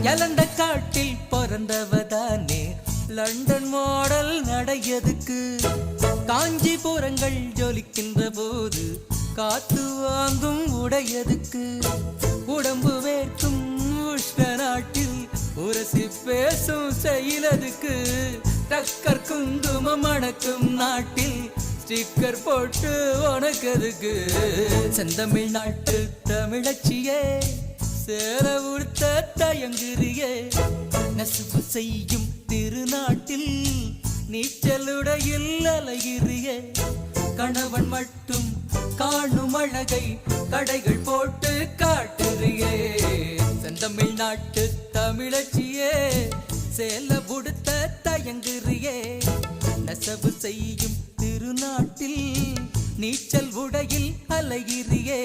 எலந்த காட்டில் பிறந்தவதானே London model நடையதுக்கு காஞ்சிபுரங்கள் ஜொலிக்கின்ற போது காத்து வாங்கும் உடையதுக்கு உடம்பு வேர்க்கும் உஷ்ண நாட்டில் உரசி பேசும் செயலதுக்கு டக்கர் குங்குமம் மணக்கும் நாட்டில் ஸ்டிக்கர் போட்டு உனக்கதுக்கு செந்தமிழ் நாட்டு தமிழச்சியே சேர உடுத்த தயங்குறியே நசுப்பு செய்யும் திருநாட்டில் நீச்சலுடையில் அலைகிறியே கணவன் மட்டும் காணும் அழகை கடைகள் போட்டு காட்டுறியே செந்தமிழ் நாட்டு தமிழச்சியே சேல உடுத்த தயங்குறியே நெசவு செய்யும் திருநாட்டில் நீச்சல் உடையில் அலைகிறியே